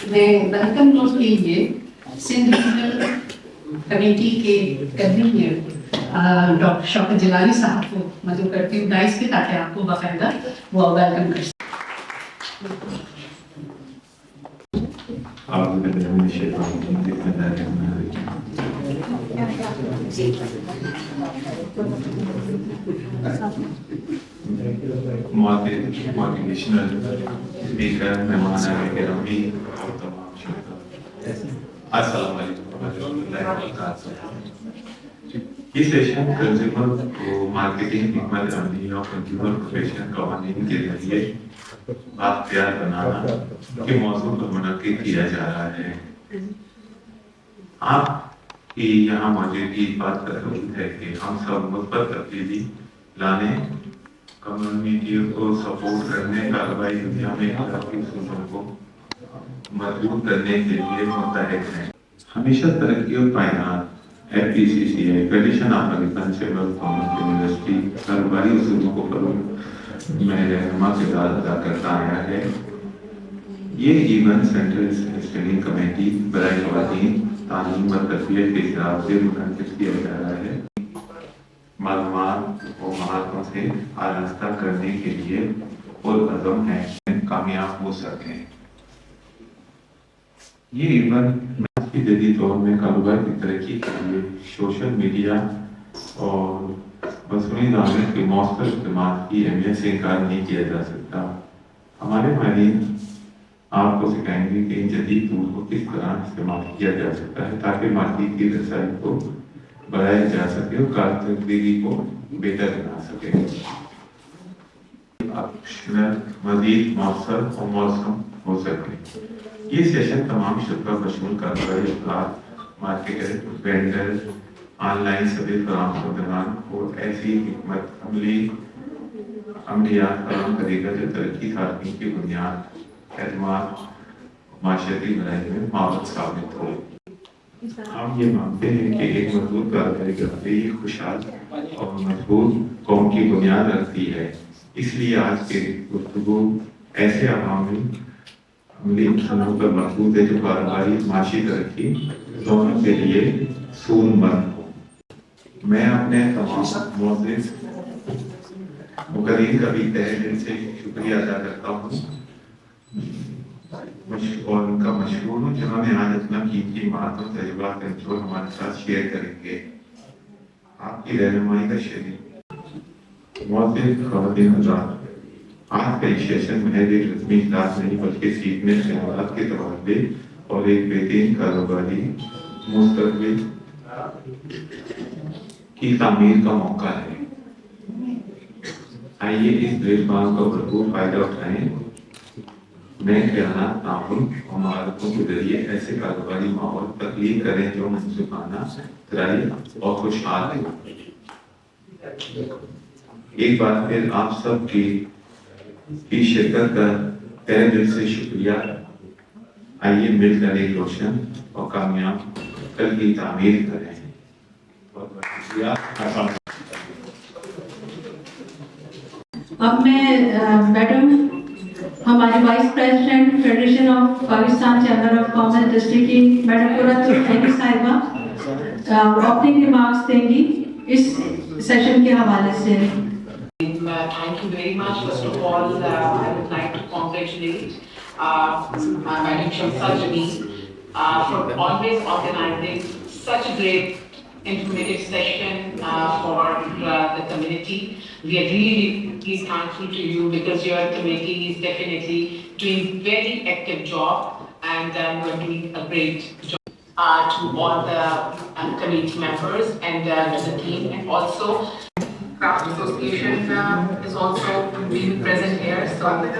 मैं welcome note के लिए सिंध रीजनल कमेटी के कन्वीनर डॉक्टर शौकत जलाली साहब को मदद करती हूँ डाइस पे, ताकि आपको बाकायदा वो वेलकम कर मोटिवेशनल स्पीकर मेहमान आए गिरामी और तमाम अस्सलाम वालेकुम रहमतुल्लाहि व बरकातहू। ये सेशन कंज्यूमर मार्केटिंग हिकमत अमली और कंज्यूमर प्रोटेक्शन कवानीन के जरिए बाख्तियार बनाना के मौजूद पर मुनक्किद किया जा रहा है। आपकी यहाँ मौजूदगी इस बात का सबूत है कि हम सब मुस्बत तब्दीली लाने, कम्युनिटी को सपोर्ट करने, कार्रवाई दुनिया में इख्तिलाफी सूचों को मजबूत करने के लिए मुतहद हैं। हमेशा तरक्की और पायदार FPCCI federation of Pakistan chamber of commerce university कारोबारी उसूलों को फरोग में रहनुमा किरदार अदा करता आया है। ये इवेंट सेंट्रल स्टैंडिंग कमेटी बराए ख़वातीन तालीम और तरबियत के हिसाब से मुनक़िद किया जा रहा है। मालूमात और महारतों से आरास्ता करने के लिए पुरअज़म है कामयाब हो सकें। ये इवेंट की जदीद दौर में कारोबार की तरक्की के लिए सोशल मीडिया और मसनूई दानिश के मौसर इस्तेमाल की अहमियत से इनकार नहीं किया जा सकता। हमारे माहिरीन आपको सिखाएंगे कि इन जदीद टूल को किस तरह इस्तेमाल किया जा सकता है ताकि मार्केट की रसाई को बढ़ाया जा सके और कारकर्दगी को बेहतर बना सके। ऑप्शनल मजीद मौसर और मौसम हो सके। ये सेशन तमाम शुरा मशमूल कारोबारी अफराद, मार्केटर, वेंडर, ऑनलाइन सभी फराम शुदगान को ऐसी हिकमत अमलियात फराम करेगा जो तरक्की साथी की बुनियाद एतमाद माशरती भलाई में मावत साबित हो। हम ये मानते हैं कि एक मजबूत कारोबारी गतिविधि खुशहाल और मजबूत कौम की बुनियाद रखती है। इसलिए आज के गुफ्तगू ऐसे अवामी अमली इंसानों पर मजबूत है जो कारोबारी माशी तरक्की दोनों के लिए सूरमंद हो। मैं अपने तमाम मोअज़्ज़िज़ मुक़र्रीन का भी तहे दिल से शुक्रिया अदा करता हूँ और उनका मशहूर हूँ जिन्होंने आज अपना कीमती महारतों तजुर्बात कंट्रोल हमारे साथ शेयर करेंगे। आपकी रहनुमाई का शरीक मुअज़्ज़िज़ ख़वातीन हज़रात, आज का ये सेशन महज एक रस्मी क्लास नहीं बल्कि सीखने ख़यालात के तबादले और एक बेहतरीन कारोबारी मुस्तक़बिल की तामीर का मौका है। आइए इस प्लेटफॉर्म का भरपूर फायदा उठाएं, नए ख्यालात, ताउन और महारतों के जरिए ऐसे कारोबारी माहौल तख्लीक करें जो मुनसिफाना, तराई और खुशहाल है। एक बार फिर आप सब की शिरकत का तहे दिल से शुक्रिया। आइए मिलकर एक रोशन और कामयाब कल की तामीर करें। बहुत बहुत शुक्रिया। अब मैं मैडम हमारे vice president federation of Pakistan chamber of commerce district की मैडम कुर्रतुल ऐनी साहिबा ओपनिंग रिमार्क्स देंगी इस सेशन के हवाले से। Thank you very much. First of all, I would like to congratulate Madam Shamsa Jameel for always organizing such a great informative session for the community. We are really thankful to you because your committee is definitely doing very active job and you are doing a great job. To all the committee members and to the team, and also Craft Association is also being present here. So led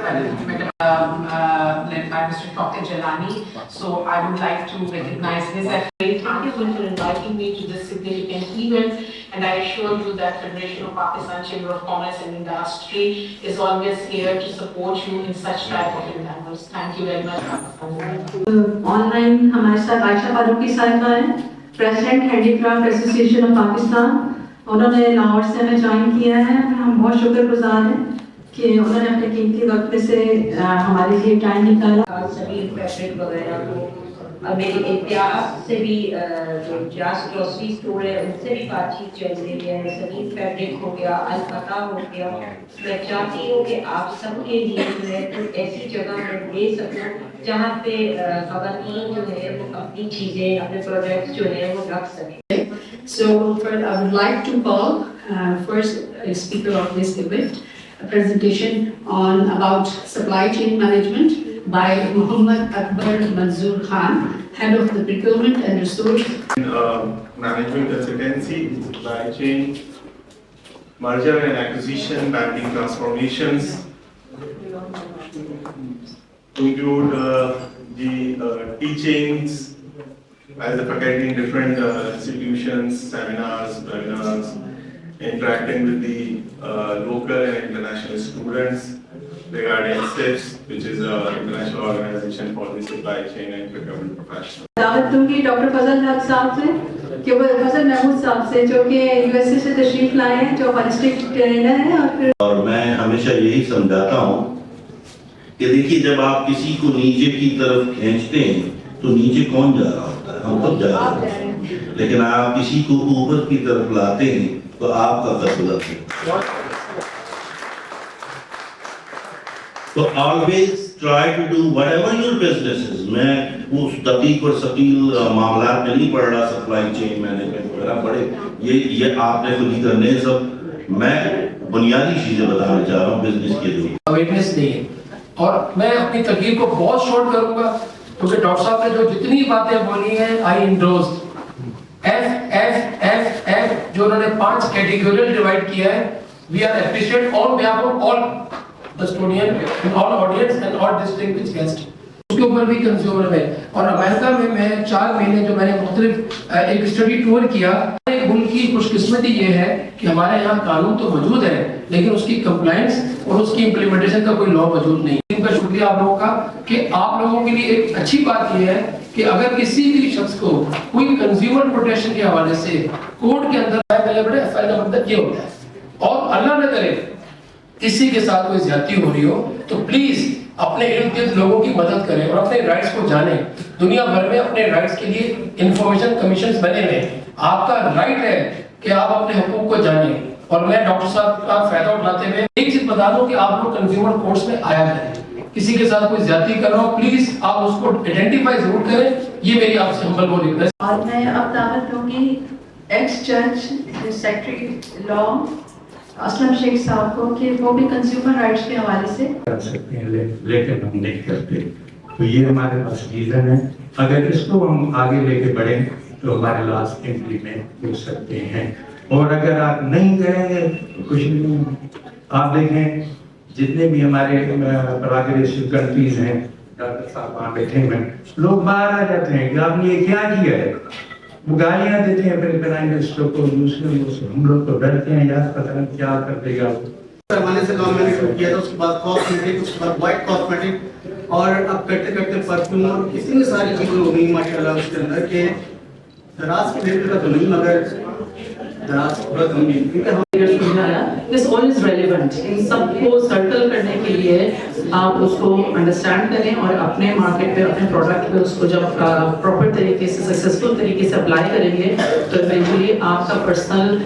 by Mr. Dr. Jalani. So I would like to recognize his effort. Thank you for inviting me to this significant event, and I assure you that Federation of Pakistan Chamber of Commerce and Industry is always here to support you in such type of endeavors. Thank you very much. Online हमारे साथ आयशा फारूकी साहिबा हैं, president handicraft association of Pakistan. उन्होंने लाहौर से हमें join किया है, हम बहुत शुक्रगुजार हैं। کہ انہوں نے اپنے قیمتی وقت میں سے ہمارے لیے ٹائم نکالا. سبھی فیبرک وغیرہ کو میری امتیاز سے بھی جو امتیاز گروسری اسٹور ہے ان سے بھی بات چیت چل رہی ہے. سبھی فیبرک ہو گیا, الفتح ہو گیا. میں چاہتی ہوں کہ آپ سب کے لیے جو ہے کوئی ایسی جگہ میں دے سکوں جہاں پہ خواتین جو ہے وہ اپنی چیزیں, اپنے پروڈکٹس جو ہے وہ رکھ سکیں. So first, I would like to call first speaker of this event, a presentation on about supply chain management by Muhammad Akbar Manzoor Khan, head of the procurement and resource management consultancy, supply chain, merger and acquisition, banking transformations, include the teachings as a faculty in different institutions, seminars, webinars, interacting with the local and international students regarding SIPS, which is an international organization for the supply chain and procurement professionals. دعوت دوں گی doctor فضل حق صاحب سے کہ وہ فضل محمود صاحب سے جو کہ یو ایس اے سے تشریف لائے ہیں, جو ہالسٹک ٹرینر ہیں. اور میں ہمیشہ یہی سمجھاتا ہوں کہ دیکھیے جب آپ کسی کو نیچے کی طرف کھینچتے ہیں تو نیچے کون جا رہا ہوتا ہے؟ ہم خود جا رہے ہوتے ہیں. لیکن آپ کسی کو اوپر کی طرف لاتے ہیں تو آپ کا قد بلند ہے. تو always try to do whatever your business is. میں اس دقیق اور ثقیل معاملات میں نہیں پڑھ رہا, سپلائی چین مینجمنٹ وغیرہ پڑھے, یہ آپ نے خود ہی کرنے ہیں سب. میں بنیادی چیزیں بتانا چاہ رہا ہوں بزنس کے لیے. اویئرنیس نہیں ہے, اور میں اپنی تقریر کو بہت شارٹ کروں گا کیونکہ ڈاکٹر صاحب نے جو جتنی باتیں بولی ہیں آئی انڈورسڈ. ایف ایف ایف ایف جو انہوں نے 5 کیٹیگوریل ڈیوائڈ کیا ہے, we are appreciate on behalf of all custodian and all audience and all distinguished guests. اس کے اوپر بھی کنزیومر ہے. اور امریکہ میں 4 مہینے جو میں نے مختلف ایک اسٹڈی ٹور کیا, ملک کی خوش قسمتی یہ ہے کہ ہمارے یہاں قانون تو موجود ہے لیکن اس کی کمپلائنس اور اس کی امپلیمنٹیشن کا کوئی لا موجود نہیں. ان کا شکریہ آپ لوگوں کا کہ آپ لوگوں کے لیے ایک اچھی بات یہ ہے کہ اگر کسی بھی شخص کو کوئی کنزیومر پروٹیکشن کے حوالے سے کورٹ کے اندر ایف آئی کا مطلب یہ ہوتا ہے, اور اللہ نہ کرے کسی کے ساتھ کوئی زیادتی ہو رہی ہو تو پلیز اپنے ارد گرد لوگوں کی مدد کریں اور اپنے رائٹس کو جانیں. دنیا بھر میں اپنے رائٹس کے لیے انفارمیشن کمیشنز بنے ہوئے ہیں. آپ کا رائٹ ہے کہ آپ اپنے حقوق کو جانیں. اور میں ڈاکٹر صاحب کا فائدہ اٹھاتے ہوئے ایک چیز بتا دوں کہ آپ لوگ کنزیومر کورٹس میں آیا کریں. کسی کے ساتھ کوئی زیادتی کر رہا ہو پلیز آپ اس کو آئیڈینٹیفائی ضرور کریں. یہ میری آپ سے ہمبل وہ ریکویسٹ. اور میں اب دعوت دوں گی ایکس جج سیکرٹری لا اسلم شیخ صاحب کو کہ وہ بھی کنزیومر رائٹس کے حوالے سے کر سکتے ہیں, لیکن ہم نہیں کرتے. تو یہ ہمارے پاس ریزن ہے. اگر اس کو ہم آگے لے کے بڑھیں تو ہمارے لاس امپلیمنٹ ہو سکتے ہیں, اور اگر آپ نہیں کریں گے تو کچھ نہیں. آپ دیکھیں جتنے بھی ہمارے پروگریسو کنٹریز ہیں, ڈاکٹر صاحب وہاں بیٹھے ہیں, لوگ باہر آ جاتے ہیں کہ آپ نے یہ کیا کیا ہے, وہ گالیاں دیتے ہیں پھر پرائم منسٹر کو, دوسرے لوگ سے. ہم لوگ تو ڈرتے ہیں یار پتہ نہیں کیا کر دے گا. پیمانے سے کام میں نے شروع کیا تھا, اس کے بعد کاسمیٹک, اس کے بعد وائٹ کاسمیٹک, اور اب کرتے کرتے پرفیوم اور اتنی ساری چیزیں ہو گئی ماشاء اللہ اس کے اندر کہ دراز کے لیول کا تو نہیں مگر دراز پورا کم بھی. کیونکہ ہم This all is relevant. ان سب کو سرکل کرنے کے لیے آپ اس کو انڈرسٹینڈ کریں اور اپنے مارکیٹ پہ اپنے پروڈکٹ پہ اس کو جب پراپر طریقے سے سکسیزفل طریقے سے اپلائی کریں گے تو ایونچولی آپ کا پرسنل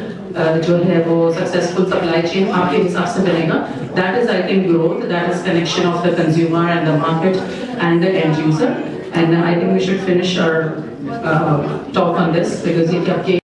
جو ہے وہ سکسیزفل سپلائی چین آپ کے حساب سے بنے گا. That is I think growth, that is connection of the consumer and the market and the end user. And I think we should finish our talk on this because یہ آپ کے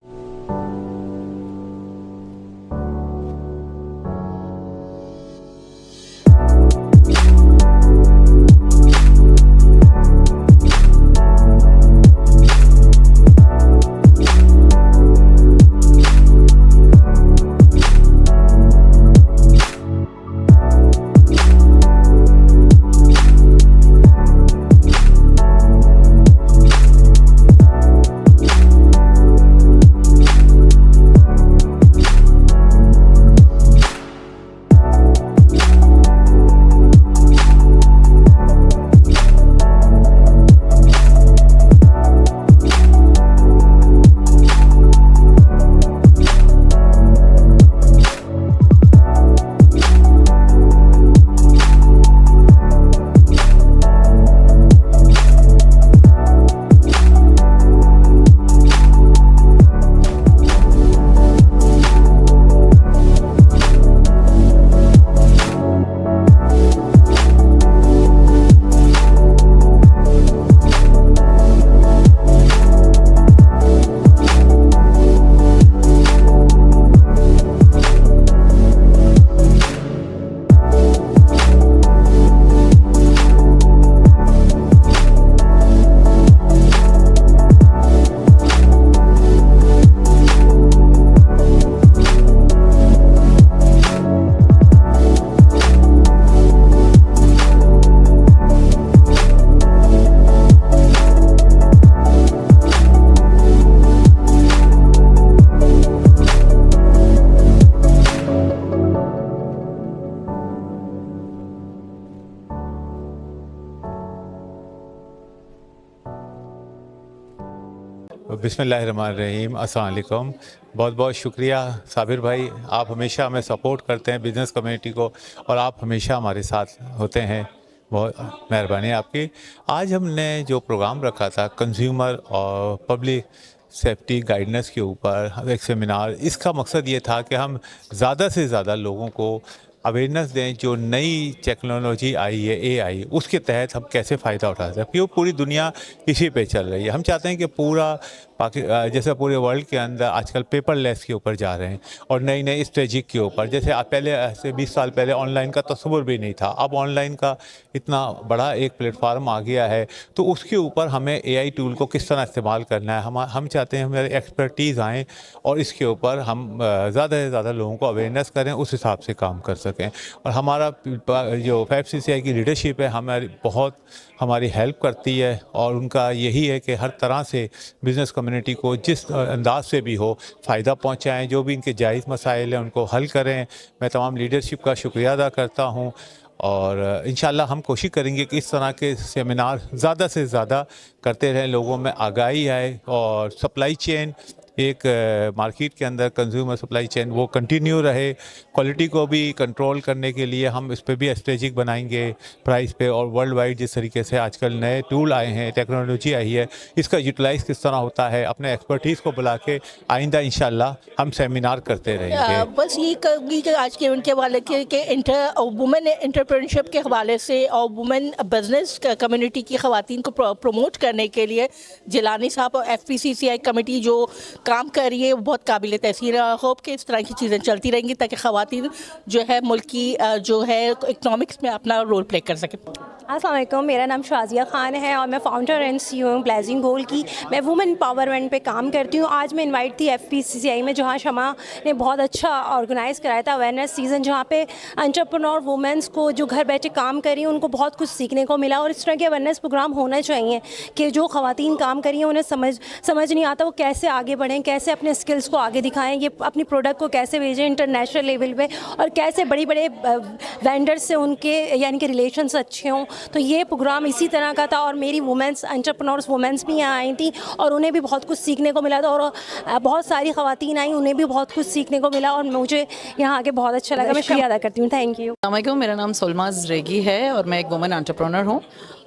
बिस्मिल्लाहिर्रहमानिर्रहीम, अस्सलाम वालेकुम। बहुत बहुत शुक्रिया साबिर भाई, आप हमेशा हमें सपोर्ट करते हैं बिज़नेस कम्युनिटी को, और आप हमेशा हमारे साथ होते हैं, बहुत मेहरबानी आपकी। आज हमने जो प्रोग्राम रखा था कंज्यूमर और पब्लिक सेफ्टी गाइडेंस के ऊपर एक सेमिनार, इसका मकसद ये था कि हम ज़्यादा से ज़्यादा लोगों को अवेयरनेस दें जो नई टेक्नोलॉजी आई है AI, उसके तहत हम कैसे फ़ायदा उठा सकते हैं, क्योंकि पूरी दुनिया इसी पे चल रही है। हम चाहते हैं कि पूरा जैसे पूरे वर्ल्ड के अंदर आजकल पेपरलेस के ऊपर जा रहे हैं और नई नई स्ट्रेटजी के ऊपर, जैसे पहले ऐसे 20 साल पहले ऑनलाइन का तस्वुर भी नहीं था, अब ऑनलाइन का इतना बड़ा एक प्लेटफार्म आ गया है, तो उसके ऊपर हमें AI टूल को किस तरह इस्तेमाल करना है, हम चाहते हैं हमारे एक्सपर्टीज़ आएँ और इसके ऊपर हम ज़्यादा से ज़्यादा लोगों को अवेयरनेस करें, उस हिसाब से काम कर सकें। और हमारा जो FCCI की लीडरशिप है हमारी हेल्प करती है, और उनका यही है कि हर तरह से बिज़नेस कम्युनिटी को जिस अंदाज से भी हो फ़ायदा पहुंचाएं, जो भी इनके जायज़ मसाइल हैं उनको हल करें। मैं तमाम लीडरशिप का शुक्रिया अदा करता हूं, और इंशाल्लाह हम कोशिश करेंगे कि इस तरह के सेमिनार ज़्यादा से ज़्यादा करते रहें, लोगों में आगाही आए, और सप्लाई चेन एक मार्केट के अंदर कंज्यूमर सप्लाई चेन वो कंटिन्यू रहे। क्वालिटी को भी कंट्रोल करने के लिए हम इस पे भी स्ट्रेटेजिक बनाएंगे प्राइस पे, और वर्ल्ड वाइड जिस तरीके से आजकल नए टूल आए हैं, टेक्नोलॉजी आई है, इसका यूटिलाइज़ किस तरह होता है, अपने एक्सपर्टीज़ को बुला के आइंदा इंशाल्लाह हम सेमिनार करते रहेंगे। बस ये कहूँगी कि आज के इवेंट के हवाले के वुमेन एंटरप्रेन्योरशिप के हवाले से और वुमेन बिजनेस कम्युनिटी की ख़वातीन को प्रमोट करने के लिए जिलानी साहब और FPCCI कमेटी जो काम कर रही है वो बहुत काबिल तहसीन है। होप कि इस तरह की चीज़ें चलती रहेंगी ताकि ख़वातीन जो है मुल्क की जो है इकनॉमिक्स में अपना रोल प्ले कर सकें। अस्सलाम वालेकुम, मेरा नाम शाजिया खान है और मैं फाउंडर एंड CEO हूँ ब्लेजिंग गोल की। मैं वुमेन एम्पावरमेंट पे काम करती हूँ। आज मैं इनवाइट थी FPCCI में, जहाँ शमा ने बहुत अच्छा ऑर्गेनाइज़ कराया था अवेयरनेस सीज़न, जहाँ पे एंटरप्रेन्योर वुमेंस को जो घर बैठे काम कर रही हैं उनको बहुत कुछ सीखने को मिला। और इस तरह के अवेयरनेस प्रोग्राम होना चाहिए कि जो ख़वातीन काम कर रही हैं उन्हें समझ नहीं आता वो कैसे आगे बढ़ें, कैसे अपने स्किल्स को आगे दिखाएँ, ये अपनी प्रोडक्ट को कैसे भेजें इंटरनेशनल लेवल पर, और कैसे बड़ी बड़े वेंडर्स से उनके यानी कि रिलेशंस अच्छे हों। तो ये प्रोग्राम इसी तरह का था, और मेरी वुमेंस एंटरप्रेन्योर्स वुमेंस भी यहाँ आई थी और उन्हें भी बहुत कुछ सीखने को मिला था, और बहुत सारी ख़वातीन आई, उन्हें भी बहुत कुछ सीखने को मिला, और मुझे यहाँ आके बहुत अच्छा लगा। मैं शुक्रिया अदा करती हूँ। Thank you. अस्सलाम वालेकुम, मेरा नाम सुलमा ज़रेगी है और मैं एक वुमेन एंटरप्रेन्योर हूँ।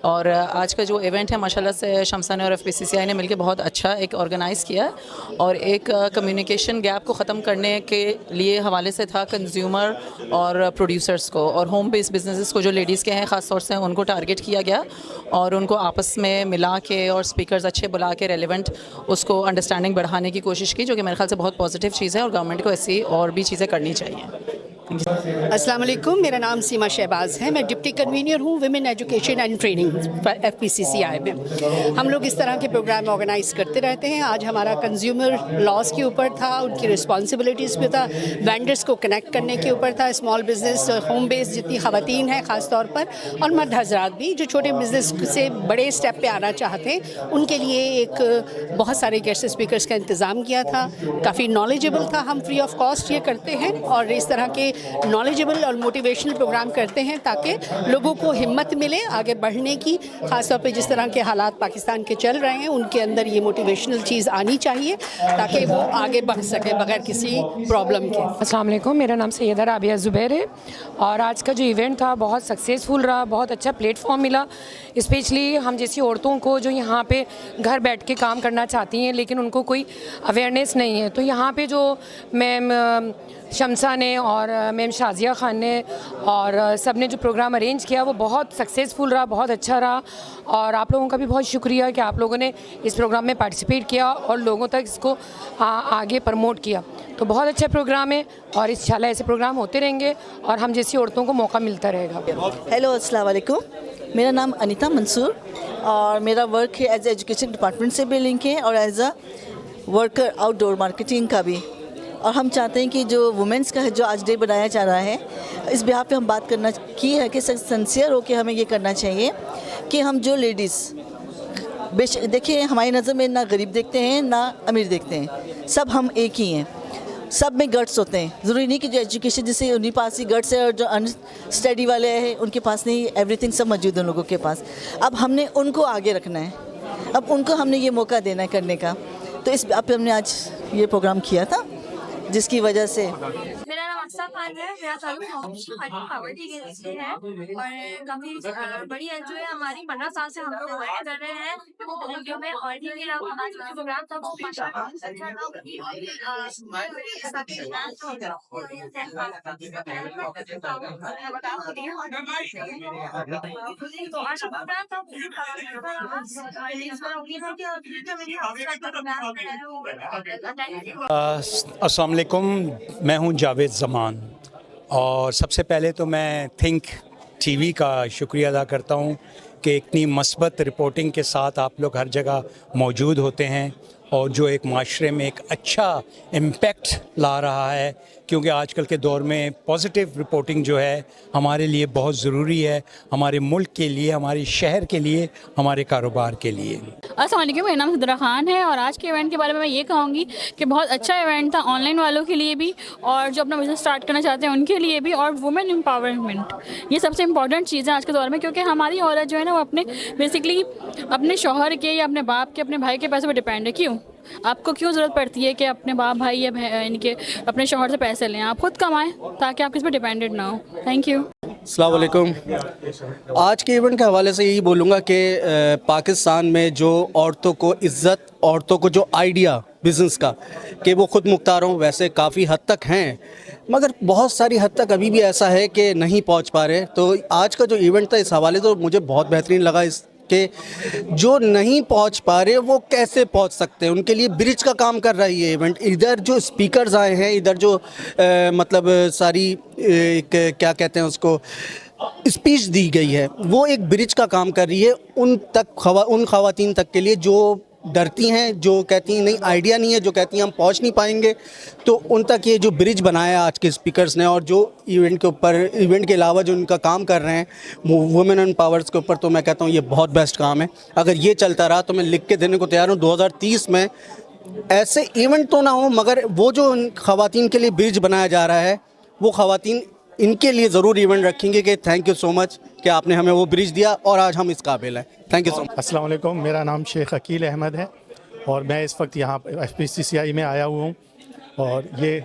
और आज का जो इवेंट है माशाल्लाह से शमसा ने और FPCCI ने मिलकर बहुत अच्छा एक ऑर्गेनाइज़ किया, और एक कम्युनिकेशन गैप को ख़त्म करने के लिए हवाले से था कंज्यूमर और प्रोड्यूसर्स को, और होम बेस्ड बिजनेसेस को जो लेडीज़ के हैं ख़ास तौर से उनको टारगेट किया गया, और उनको आपस में मिला के और स्पीकर्स अच्छे बुला के रेलिवेंट उसको अंडरस्टैंडिंग बढ़ाने की कोशिश की, जो कि मेरे ख्याल से बहुत पॉजिटिव चीज़ है, और गवर्नमेंट को ऐसी और भी चीज़ें करनी चाहिए। अस्सलाम वालेकुम, मेरा नाम सीमा शहबाज है। मैं डिप्टी कन्वीनर हूँ women education and training FPCCI में। हम लोग इस तरह के प्रोग्राम ऑर्गेनाइज करते रहते हैं। आज हमारा कंज्यूमर लॉस के ऊपर था, उनकी रिस्पॉन्सिबिलिटीज़ पे था, वेंडर्स को कनेक्ट करने के ऊपर था, स्मॉल बिजनेस होम बेस्ड जितनी ख़वातीन हैं ख़ास तौर पर, और मर्द हजरात भी जो छोटे बिजनेस से बड़े स्टेप पे आना चाहते हैं, उनके लिए एक बहुत सारे गेस्ट स्पीकर्स का इंतज़ाम किया था। काफ़ी नॉलेजेबल था। हम फ्री ऑफ कॉस्ट ये करते हैं और इस तरह के नॉलेजेबल और मोटिवेशनल प्रोग्राम करते हैं ताकि लोगों को हिम्मत मिले आगे बढ़ने की। ख़ास तौर पे जिस तरह के हालात पाकिस्तान के चल रहे हैं, उनके अंदर ये मोटिवेशनल चीज़ आनी चाहिए ताकि वो आगे बढ़ सके बगैर किसी प्रॉब्लम के। अस्सलाम वालेकुम, मेरा नाम सैयदा राबिया ज़ुबैर है, और आज का जो इवेंट था बहुत सक्सेसफुल रहा। बहुत अच्छा प्लेटफॉर्म मिला, स्पेशली हम जैसी औरतों को जो यहाँ पे घर बैठ के काम करना चाहती हैं लेकिन उनको कोई अवेयरनेस नहीं है। तो यहाँ पे जो मैम शमसा ने और मैम शाजिया खान ने और सब ने जो प्रोग्राम अरेंज किया वो बहुत सक्सेसफुल रहा, बहुत अच्छा रहा, और आप लोगों का भी बहुत शुक्रिया कि आप लोगों ने इस प्रोग्राम में पार्टिसिपेट किया और लोगों तक इसको आगे प्रमोट किया। तो बहुत अच्छा प्रोग्राम है, और इंशाल्लाह ऐसे प्रोग्राम होते रहेंगे और हम जैसी औरतों को मौका मिलता रहेगा। हेलो, अस्सलाम वालेकुम, मेरा नाम अनीता मंसूर और मेरा वर्क है एज एजुकेशन डिपार्टमेंट से भी लिंक है और as a worker outdoor marketing का भी। और हम चाहते हैं कि जो वुमेंस का है जो आज डे बनाया जा रहा है, इस बिहाफ पे हम बात करना की है कि सिंसियर होकर हमें ये करना चाहिए कि हम जो लेडीज़ देखिए हमारी नज़र में ना गरीब देखते हैं ना अमीर देखते हैं, सब हम एक ही हैं, सब में गट्स होते हैं। ज़रूरी नहीं कि जो एजुकेशन जिससे उन्हीं पास ही गट्स है और जो अनस्टडी वाले हैं उनके पास नहीं, एवरीथिंग सब मौजूद है उन लोगों के पास। अब हमने उनको आगे रखना है, अब उनको हमने ये मौका देना है करने का। तो इस पे हमने आज ये प्रोग्राम किया था, जिसकी वजह से मेरा नाम अक्सा खान है, मेरा ताल्लुक पावर्टी के से है और काफ़ी बड़ी एनजीओ है हमारी। 15 साल से हम लोग वर्क कर रहे हैं एनजीओ में, और इसके अलावा आज का प्रोग्राम था वो अस्सलाम वालेकुम, मैं हूं जावेद ज़मान, और सबसे पहले तो मैं थिंक टीवी का शुक्रिया अदा करता हूं कि इतनी मस्बत रिपोर्टिंग के साथ आप लोग हर जगह मौजूद होते हैं और जो एक माशरे में एक अच्छा इम्पैक्ट ला रहा है, क्योंकि आजकल के दौर में पॉजिटिव रिपोर्टिंग जो है हमारे लिए बहुत ज़रूरी है, हमारे मुल्क के लिए, हमारे शहर के लिए, हमारे कारोबार के लिए। अस्सलाम वालेकुम, मेरा नाम सिद्रा खान है और आज के इवेंट के बारे में मैं ये कहूँगी कि बहुत अच्छा इवेंट था, ऑनलाइन वालों के लिए भी और जो अपना बिजनेस स्टार्ट करना चाहते हैं उनके लिए भी, और वुमेन एम्पावरमेंट ये सबसे इंपॉर्टेंट चीज़ है आज के दौर में, क्योंकि हमारी औरत जो है ना वो अपने बेसिकली अपने शौहर के या अपने बाप के, अपने भाई के पैसे पर डिपेंड है। क्यों? आपको क्यों ज़रूरत पड़ती है कि अपने बाप भाई या इनके अपने शौहर से पैसे लें? आप खुद कमाएं ताकि आप किस पर डिपेंडेंट ना हो। Thank you. अस्सलाम वालेकुम। आज के इवेंट के हवाले से यही बोलूँगा कि पाकिस्तान में जो औरतों को इज़्ज़त, औरतों को जो आइडिया बिज़नेस का कि वो खुद मुख्तार हों, वैसे काफ़ी हद तक हैं, मगर बहुत सारी हद तक अभी भी ऐसा है कि नहीं पहुंच पा रहे। तो आज का जो इवेंट था इस हवाले से मुझे बहुत बेहतरीन लगा, इस कि जो नहीं पहुंच पा रहे वो कैसे पहुंच सकते हैं, उनके लिए ब्रिज का काम कर रहा है ये इवेंट। इधर जो स्पीकर्स आए हैं, इधर जो मतलब सारी क्या कहते हैं उसको स्पीच दी गई है, वो एक ब्रिज का काम कर रही है उन खवातीन तक के लिए जो डरती हैं, जो कहती हैं नहीं आइडिया नहीं है, जो कहती हैं हम पहुंच नहीं पाएंगे, तो उन तक ये जो ब्रिज बनाया आज के स्पीकर्स ने, और जो इवेंट के ऊपर, इवेंट के अलावा जो उनका काम कर रहे हैं वुमेन एम्पावर्स के ऊपर, तो मैं कहता हूँ ये बहुत बेस्ट काम है। अगर ये चलता रहा तो मैं लिख के देने को तैयार हूँ 2030 में ऐसे इवेंट तो ना हो, मगर वो जो खवातीन के लिए ब्रिज बनाया जा रहा है वो खवातीन इनके लिए ज़रूर इवेंट रखेंगे कि थैंक यू सो मच कि आपने हमें वो ब्रिज दिया और आज हम इस काबिल हैं। Thank you so much. अस्सलाम वालेकुम, मेरा नाम शेख अकील अहमद है और मैं इस वक्त यहाँ FPCCI में आया हुआ हूँ, और ये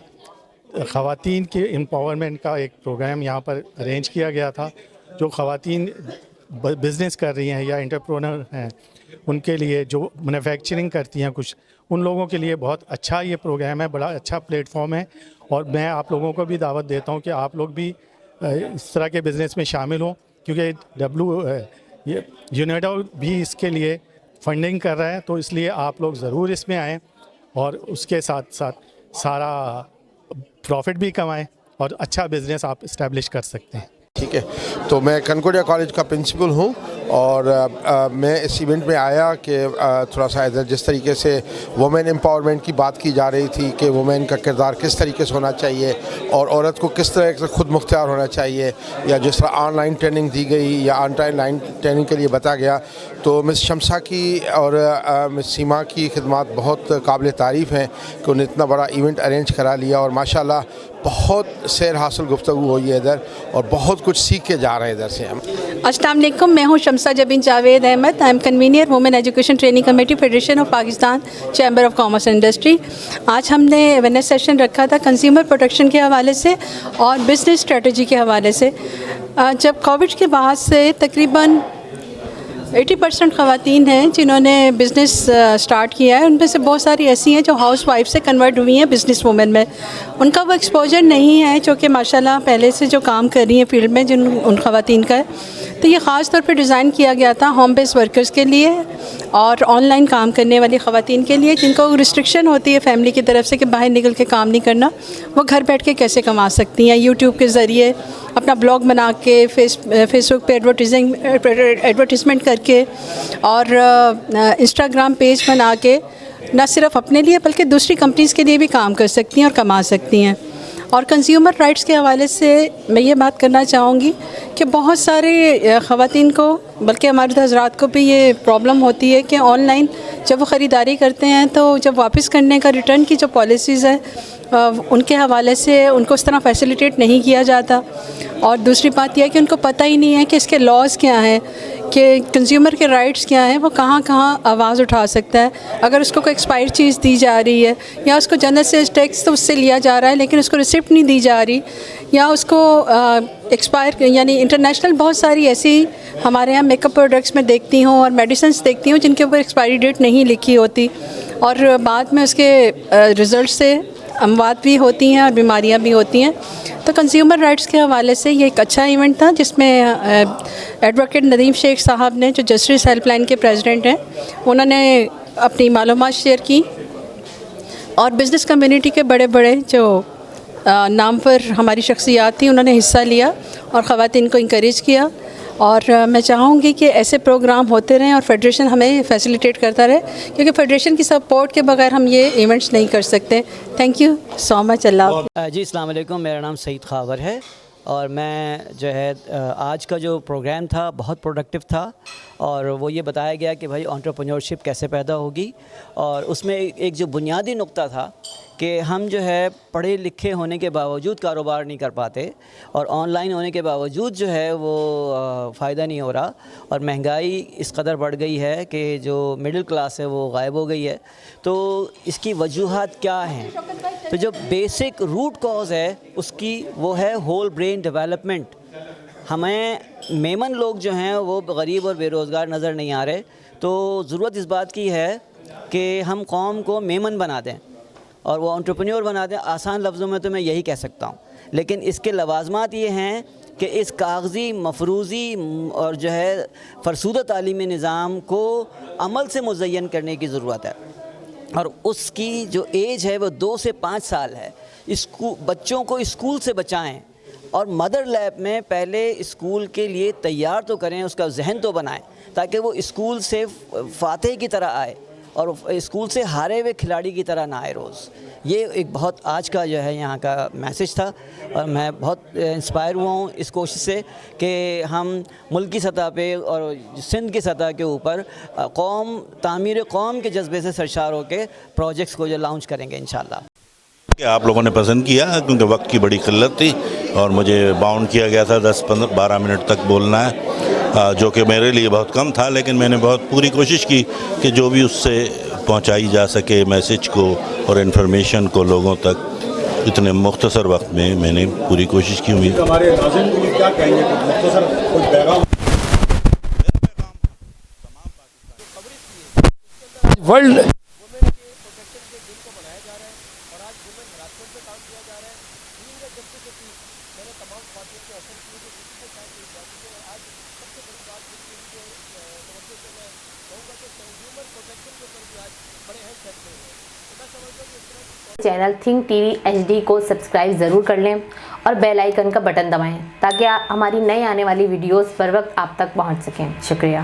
ख़वातीन के एम्पावरमेंट का एक प्रोग्राम यहाँ पर अरेंज किया गया था। जो ख़वातीन बिज़नेस कर रही हैं या एंटरप्रेन्योर हैं, उनके लिए जो मैन्युफैक्चरिंग करती हैं कुछ, उन लोगों के लिए बहुत अच्छा ये प्रोग्राम है, बड़ा अच्छा प्लेटफॉर्म है, और मैं आप लोगों को भी दावत देता हूँ कि आप लोग भी इस तरह के बिज़नेस में शामिल हों, क्योंकि यूनेडो भी इसके लिए फंडिंग कर रहा है, तो इसलिए आप लोग ज़रूर इसमें आएँ और उसके साथ साथ सारा प्रॉफिट भी कमाएं और अच्छा बिज़नेस आप इस्टेब्लिश कर सकते हैं। ठीक है, तो मैं कनकोडिया कॉलेज का प्रिंसिपल हूँ और मैं इस इवेंट में आया कि थोड़ा सा इधर जिस तरीके से वुमेन एम्पावरमेंट की बात की जा रही थी कि वुमेन का किरदार किस तरीके से होना चाहिए और औरत को किस तरह से खुद मुख्तियार होना चाहिए, या जिस तरह ऑनलाइन ट्रेनिंग दी गई या ऑनलाइन ट्रेनिंग के लिए बताया गया, तो मिस शमसा की और मिस सीमा की खिदमत बहुत काबिल तारीफ़ हैं कि उन्हें इतना बड़ा इवेंट अरेंज करा लिया, और माशाल्लाह बहुत सैर हासिल गुफ्तगू हुई है इधर और बहुत कुछ सीख के जा रहे हैं इधर से हम। अस्सलाम वालेकुम, मैं हूँ Shamsa Jabeen Javed Ahmad, I am convener women education training committee federation of Pakistan chamber of commerce industry. आज हमने अवेयरनेस सेशन रखा था कंज्यूमर प्रोटेक्शन के हवाले से और बिज़नेस स्ट्रेटजी के हवाले से। जब कोविड के बाद से तकरीबन 80% ख़वातीन हैं जिन्होंने बिज़नेस स्टार्ट किया है, उनमें से बहुत सारी ऐसी हैं जो हाउस वाइफ से कन्वर्ट हुई हैं बिज़नेस वुमेन में। उनका वो एक्सपोजर नहीं है जो कि माशाल्लाह पहले से जो काम कर रही हैं फील्ड में जिन उन ख़वातीन का है। तो ये ख़ास तौर पे डिज़ाइन किया गया था होम बेस वर्कर्स के लिए और ऑनलाइन काम करने वाली ख़वातीन के लिए, जिनको रिस्ट्रिक्शन होती है फैमिली की तरफ से कि बाहर निकल के काम नहीं करना, वो घर बैठ के कैसे कमा सकती हैं यूट्यूब के ज़रिए, अपना ब्लॉग बना के फेसबुक पे एडवर्टीज़मेंट करके और इंस्टाग्राम पेज बना के न सिर्फ अपने लिए बल्कि दूसरी कंपनीज़ के लिए भी काम कर सकती हैं और कमा सकती हैं। और कंज्यूमर राइट्स के हवाले से मैं ये बात करना चाहूँगी कि बहुत सारे ख़वातीन को, बल्कि हमारे हज़रात को भी ये प्रॉब्लम होती है कि ऑनलाइन जब वो ख़रीदारी करते हैं तो जब वापस करने का रिटर्न की जो पॉलिसीज़ है ان کے حوالے سے ان کو اس طرح فیسیلیٹیٹ نہیں کیا جاتا. اور دوسری بات یہ ہے کہ ان کو پتہ ہی نہیں ہے کہ اس کے لاز کیا ہیں, کہ کنزیومر کے رائٹس کیا ہیں, وہ کہاں کہاں آواز اٹھا سکتا ہے. اگر اس کو کوئی ایکسپائر چیز دی جا رہی ہے یا اس کو جنرل سیلز ٹیکس تو اس سے لیا جا رہا ہے لیکن اس کو ریسپٹ نہیں دی جا رہی, یا اس کو ایکسپائر یعنی انٹرنیشنل بہت ساری ایسی ہمارے یہاں میک اپ پروڈکٹس میں دیکھتی ہوں اور میڈیسنس دیکھتی ہوں جن کے اوپر ایکسپائری ڈیٹ نہیں لکھی ہوتی, اور بعد میں اس کے رزلٹ سے اموات بھی ہوتی ہیں اور بیماریاں بھی ہوتی ہیں. تو کنزیومر رائٹس کے حوالے سے یہ ایک اچھا ایونٹ تھا جس میں ایڈوکیٹ ندیم شیخ صاحب نے, جو جسٹس ہیلپ لائن کے پریزیڈنٹ ہیں, انہوں نے اپنی معلومات شیئر کی, اور بزنس کمیونٹی کے بڑے بڑے جو نام پر ہماری شخصیات تھیں انہوں نے حصہ لیا اور خواتین کو انکریج کیا. اور میں چاہوں گی کہ ایسے پروگرام ہوتے رہیں اور فیڈریشن ہمیں فیسیلیٹیٹ کرتا رہے, کیونکہ فیڈریشن کی سپورٹ کے بغیر ہم یہ ایونٹس نہیں کر سکتے. تھینک یو سو مچ. اللہ جی السلام علیکم, میرا نام سعید خاور ہے, اور میں جو ہے آج کا جو پروگرام تھا بہت پروڈکٹیو تھا, اور وہ یہ بتایا گیا کہ بھائی انٹرپرینیورشپ کیسے پیدا ہوگی, اور اس میں ایک جو بنیادی نقطہ تھا کہ ہم جو ہے پڑھے لکھے ہونے کے باوجود کاروبار نہیں کر پاتے, اور آن لائن ہونے کے باوجود جو ہے وہ فائدہ نہیں ہو رہا, اور مہنگائی اس قدر بڑھ گئی ہے کہ جو مڈل کلاس ہے وہ غائب ہو گئی ہے. تو اس کی وجوہات کیا ہیں؟ تو جو بیسک روٹ کاز ہے اس کی وہ ہے ہول برین ڈیولپمنٹ. ہمیں میمن لوگ جو ہیں وہ غریب اور بے روزگار نظر نہیں آ رہے, تو ضرورت اس بات کی ہے کہ ہم قوم کو میمن بنا دیں اور وہ انٹرپرینیور بنا دیں. آسان لفظوں میں تو میں یہی کہہ سکتا ہوں, لیکن اس کے لوازمات یہ ہیں کہ اس کاغذی مفروضی اور جو ہے فرسودہ تعلیمی نظام کو عمل سے مزین کرنے کی ضرورت ہے, اور اس کی جو ایج ہے وہ 2 سے 5 سال ہے. بچوں کو اسکول سے بچائیں, اور مدر لیب میں پہلے اسکول کے لیے تیار تو کریں, اس کا ذہن تو بنائیں تاکہ وہ اسکول سے فاتح کی طرح آئے اور اسکول سے ہارے ہوئے کھلاڑی کی طرح نہ آئے روز. یہ ایک بہت آج کا جو ہے یہاں کا میسج تھا, اور میں بہت انسپائر ہوا ہوں اس کوشش سے کہ ہم ملک کی سطح پہ اور سندھ کی سطح کے اوپر تعمیر قوم کے جذبے سے سرشار ہو کے پروجیکٹس کو جو لانچ کریں گے انشاءاللہ. کہ آپ لوگوں نے پسند کیا کیونکہ وقت کی بڑی قلت تھی اور مجھے باؤنڈ کیا گیا تھا 10-12 منٹ تک بولنا ہے, جو کہ میرے لیے بہت کم تھا, لیکن میں نے بہت پوری کوشش کی کہ جو بھی اس سے پہنچائی جا سکے میسج کو اور انفارمیشن کو لوگوں تک اتنے مختصر وقت میں نے پوری کوشش کی. امید ہمارے ناظرین کے لیے کیا کہیں گے, مختصر کوئی پیغام؟ World channel think T V HD کو سبسکرائب ضرور کر لیں اور بیل آئیکن کا بٹن دبائیں تاکہ ہماری نئی آنے والی ویڈیوز پر وقت آپ تک پہنچ سکیں. شکریہ.